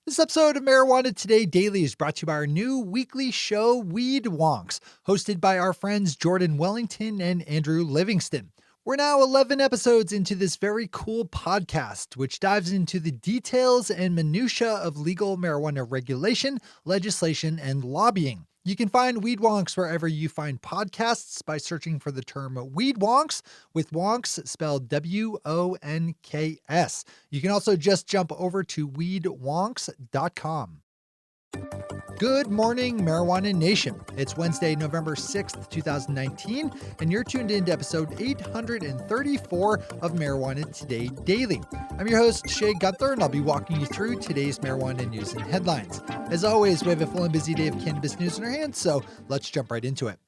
This episode of Marijuana Today Daily is brought to you by our new weekly show, Weed Wonks, hosted by our friends Jordan Wellington and Andrew Livingston. We're now 11 episodes into this very cool podcast, which dives into the details and minutia of legal marijuana regulation, legislation, and lobbying. You can find Weed Wonks wherever you find podcasts by searching for the term Weed Wonks, with wonks spelled WONKS. You can also just jump over to weedwonks.com. Good morning, Marijuana Nation. It's Wednesday, November 6th, 2019, and you're tuned into episode 834 of Marijuana Today Daily. I'm your host, Shay Gunther, and I'll be walking you through today's marijuana news and headlines. As always, we have a full and busy day of cannabis news in our hands, so let's jump right into it.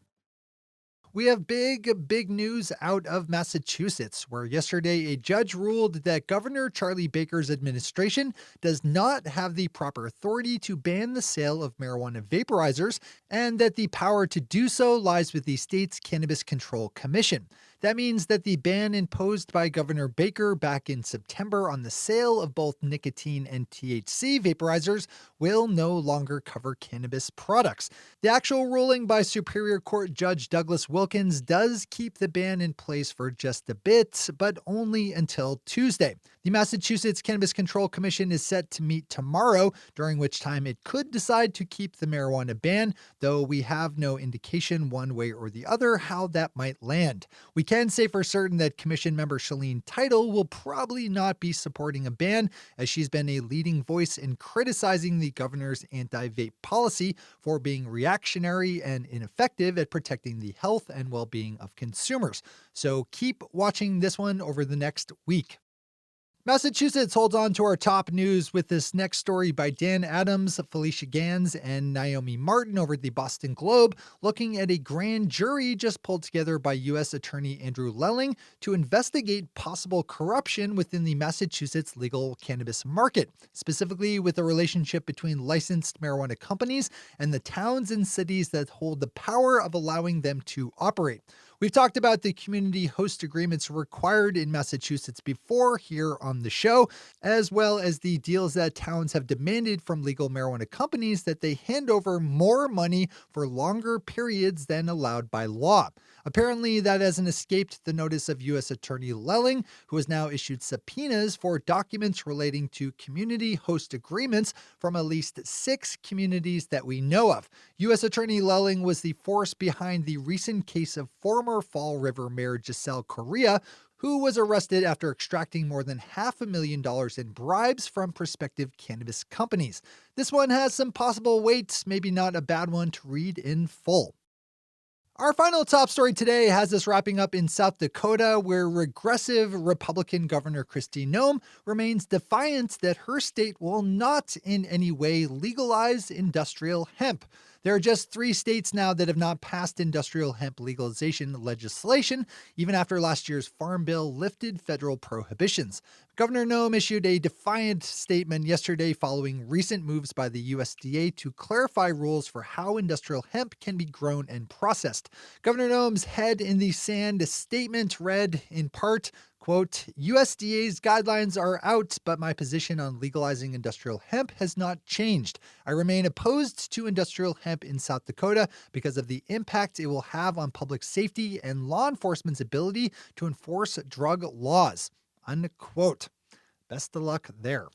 We have big news out of Massachusetts, where yesterday a judge ruled that Governor Charlie Baker's administration does not have the proper authority to ban the sale of marijuana vaporizers, and that the power to do so lies with the state's Cannabis Control Commission. That means that the ban imposed by Governor Baker back in September on the sale of both nicotine and THC vaporizers will no longer cover cannabis products. The actual ruling by Superior Court Judge Douglas Wilkins does keep the ban in place for just a bit, but only until Tuesday. The Massachusetts Cannabis Control Commission is set to meet tomorrow, during which time it could decide to keep the marijuana ban, though we have no indication one way or the other how that might land. We can say for certain that Commission member Shalene Title will probably not be supporting a ban, as she's been a leading voice in criticizing the governor's anti-vape policy for being reactionary and ineffective at protecting the health and well-being of consumers. So keep watching this one over the next week. Massachusetts holds on to our top news with this next story by Dan Adams, Felicia Gans, and Naomi Martin over at the Boston Globe, looking at a grand jury just pulled together by U.S. Attorney Andrew Lelling to investigate possible corruption within the Massachusetts legal cannabis market, specifically with the relationship between licensed marijuana companies and the towns and cities that hold the power of allowing them to operate. We've talked about the community host agreements required in Massachusetts before here on the show, as well as the deals that towns have demanded from legal marijuana companies that they hand over more money for longer periods than allowed by law. Apparently, that hasn't escaped the notice of U.S. Attorney Lelling, who has now issued subpoenas for documents relating to community host agreements from at least 6 communities that we know of. U.S. Attorney Lelling was the force behind the recent case of former Fall River Mayor Giselle Correa, who was arrested after extracting more than $500,000 in bribes from prospective cannabis companies. This one has some possible weight, maybe not a bad one to read in full. Our final top story today has us wrapping up in South Dakota, where regressive Republican Governor Kristi Noem remains defiant that her state will not in any way legalize industrial hemp. There are just 3 states now that have not passed industrial hemp legalization legislation, even after last year's Farm Bill lifted federal prohibitions. Governor Noem issued a defiant statement yesterday following recent moves by the USDA to clarify rules for how industrial hemp can be grown and processed. Governor Noem's head in the sand statement read, in part, quote, USDA's guidelines are out, but my position on legalizing industrial hemp has not changed. I remain opposed to industrial hemp in South Dakota because of the impact it will have on public safety and law enforcement's ability to enforce drug laws. Unquote. Best of luck there.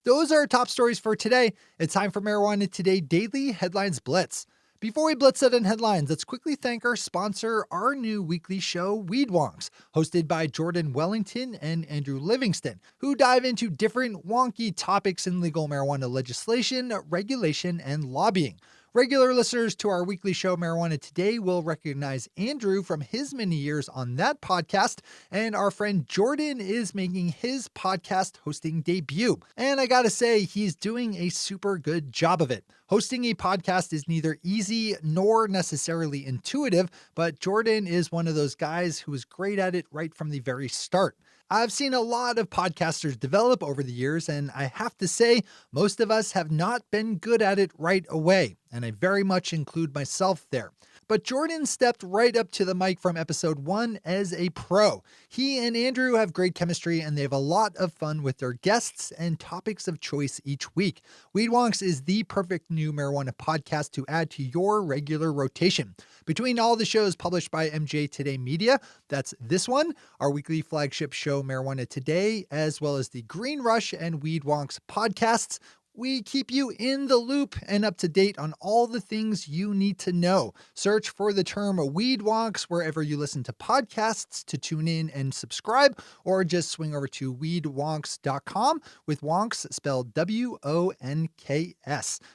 Those are our top stories for today. It's time for Marijuana Today Daily Headlines Blitz. Before we blitz out in headlines, let's quickly thank our sponsor, our new weekly show, Weed Wonks, hosted by Jordan Wellington and Andrew Livingston, who dive into different wonky topics in legal marijuana legislation, regulation, and lobbying. Regular listeners to our weekly show, Marijuana Today, will recognize Andrew from his many years on that podcast, and our friend Jordan is making his podcast hosting debut. And I gotta say, he's doing a super good job of it. Hosting a podcast is neither easy nor necessarily intuitive, but Jordan is one of those guys who is great at it right from the very start. I've seen a lot of podcasters develop over the years, and I have to say, most of us have not been good at it right away, and I very much include myself there. But Jordan stepped right up to the mic from episode 1 as a pro. He and Andrew have great chemistry and they have a lot of fun with their guests and topics of choice each week. Weed Wonks is the perfect new marijuana podcast to add to your regular rotation. Between all the shows published by MJ Today Media, that's this one, our weekly flagship show Marijuana Today, as well as the Green Rush and Weed Wonks podcasts, we keep you in the loop and up to date on all the things you need to know. Search for the term Weed Wonks wherever you listen to podcasts to tune in and subscribe, or just swing over to weedwonks.com with wonks spelled WONKS.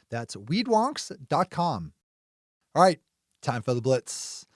That's weedwonks.com. All right, time for the Blitz.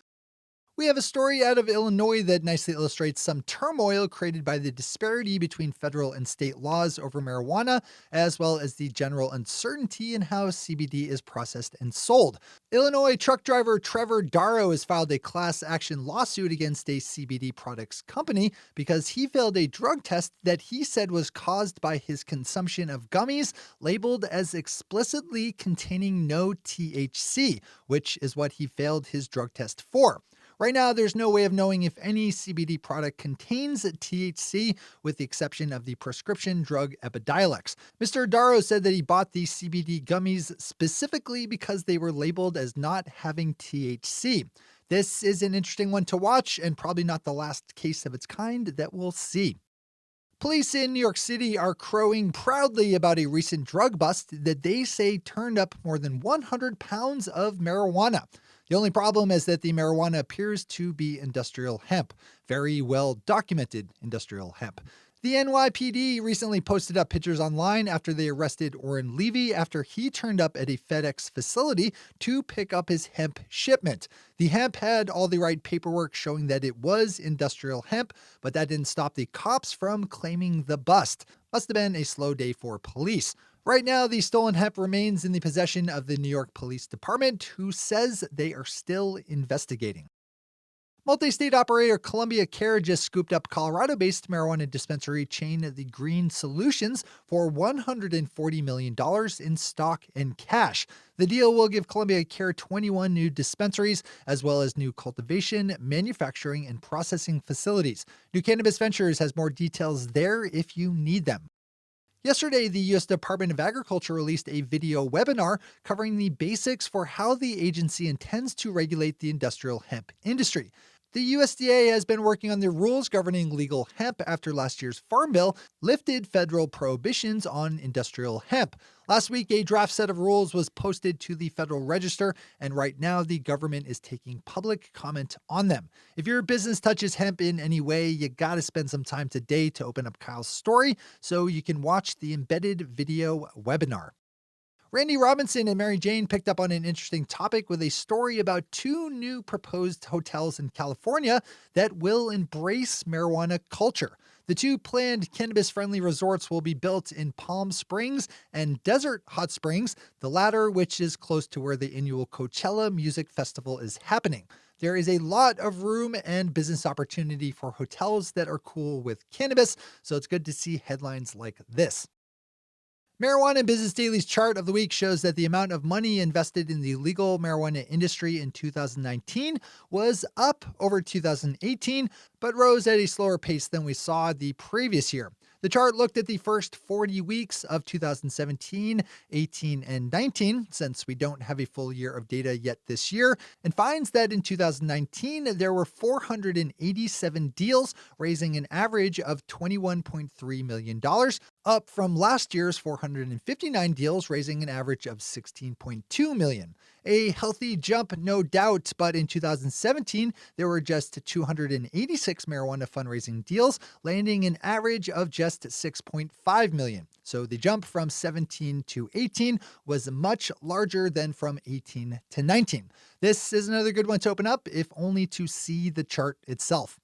We have a story out of Illinois that nicely illustrates some turmoil created by the disparity between federal and state laws over marijuana, as well as the general uncertainty in how CBD is processed and sold. Illinois truck driver Trevor Darrow has filed a class action lawsuit against a CBD products company because he failed a drug test that he said was caused by his consumption of gummies labeled as explicitly containing no THC, which is what he failed his drug test for. Right now, there's no way of knowing if any CBD product contains THC, with the exception of the prescription drug Epidiolex. Mr. Darrow said that he bought the CBD gummies specifically because they were labeled as not having THC. This is an interesting one to watch, and probably not the last case of its kind that we'll see. Police in New York City are crowing proudly about a recent drug bust that they say turned up more than 100 pounds of marijuana. The only problem is that the marijuana appears to be industrial hemp, very well documented industrial hemp. The NYPD recently posted up pictures online after they arrested Orrin Levy after he turned up at a FedEx facility to pick up his hemp shipment. The hemp had all the right paperwork showing that it was industrial hemp, but that didn't stop the cops from claiming the bust. Must have been a slow day for police. Right now, the stolen hemp remains in the possession of the New York Police Department, who says they are still investigating. Multi-state operator Columbia Care just scooped up Colorado-based marijuana dispensary chain The Green Solutions for $140 million in stock and cash. The deal will give Columbia Care 21 new dispensaries, as well as new cultivation, manufacturing, and processing facilities. New Cannabis Ventures has more details there if you need them. Yesterday, the U.S. Department of Agriculture released a video webinar covering the basics for how the agency intends to regulate the industrial hemp industry. The USDA has been working on the rules governing legal hemp after last year's Farm Bill lifted federal prohibitions on industrial hemp. Last week, a draft set of rules was posted to the Federal Register, and right now the government is taking public comment on them. If your business touches hemp in any way, you gotta spend some time today to open up Kyle's story so you can watch the embedded video webinar. Randy Robinson and Mary Jane picked up on an interesting topic with a story about 2 new proposed hotels in California that will embrace marijuana culture. The 2 planned cannabis-friendly resorts will be built in Palm Springs and Desert Hot Springs, the latter which is close to where the annual Coachella Music Festival is happening. There is a lot of room and business opportunity for hotels that are cool with cannabis, so it's good to see headlines like this. Marijuana Business Daily's chart of the week shows that the amount of money invested in the legal marijuana industry in 2019 was up over 2018, but rose at a slower pace than we saw the previous year. The chart looked at the first 40 weeks of 2017, 18, and 19, since we don't have a full year of data yet this year, and finds that in 2019, there were 487 deals, raising an average of $21.3 million, up from last year's 459 deals, raising an average of $16.2 million. A healthy jump, no doubt, but in 2017, there were just 286 marijuana fundraising deals, landing an average of just $6.5 million. So the jump from 17 to 18 was much larger than from 18 to 19. This is another good one to open up, if only to see the chart itself.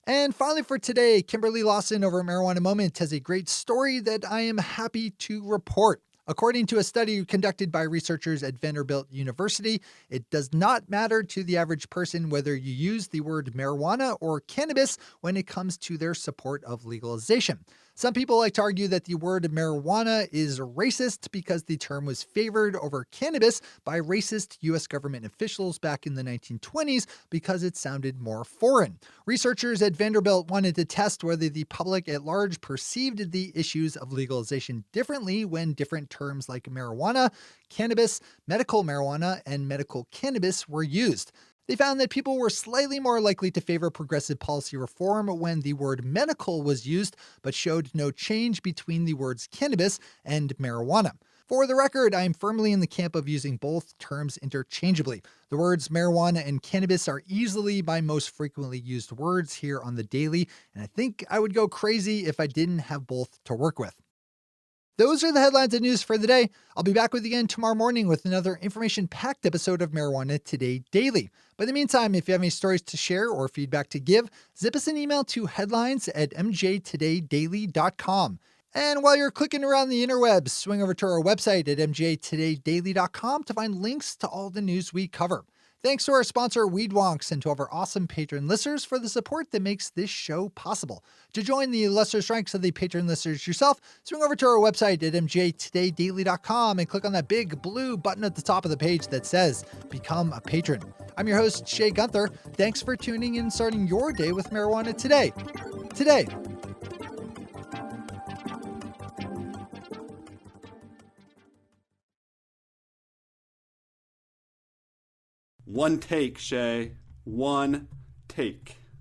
And finally for today, Kimberly Lawson over at Marijuana Moment has a great story that I am happy to report. According to a study conducted by researchers at Vanderbilt University, it does not matter to the average person whether you use the word marijuana or cannabis when it comes to their support of legalization. Some people like to argue that the word marijuana is racist because the term was favored over cannabis by racist U.S. government officials back in the 1920s because it sounded more foreign. Researchers at Vanderbilt wanted to test whether the public at large perceived the issues of legalization differently when different terms like marijuana, cannabis, medical marijuana, and medical cannabis were used. They found that people were slightly more likely to favor progressive policy reform when the word medical was used, but showed no change between the words cannabis and marijuana. For the record, I am firmly in the camp of using both terms interchangeably. The words marijuana and cannabis are easily my most frequently used words here on the Daily, and I think I would go crazy if I didn't have both to work with. Those are the headlines and news for the day. I'll be back with you again tomorrow morning with another information-packed episode of Marijuana Today Daily. But in the meantime, if you have any stories to share or feedback to give, zip us an email to headlines@mjtodaydaily.com. And while you're clicking around the interwebs, swing over to our website at mjtodaydaily.com to find links to all the news we cover. Thanks to our sponsor, Weed Wonks, and to all of our awesome patron listeners for the support that makes this show possible. To join the illustrious ranks of the patron listeners yourself, swing over to our website at mjtodaydaily.com and click on that big blue button at the top of the page that says Become a Patron. I'm your host, Shay Gunther. Thanks for tuning in and starting your day with marijuana today. One take, Shay. One take.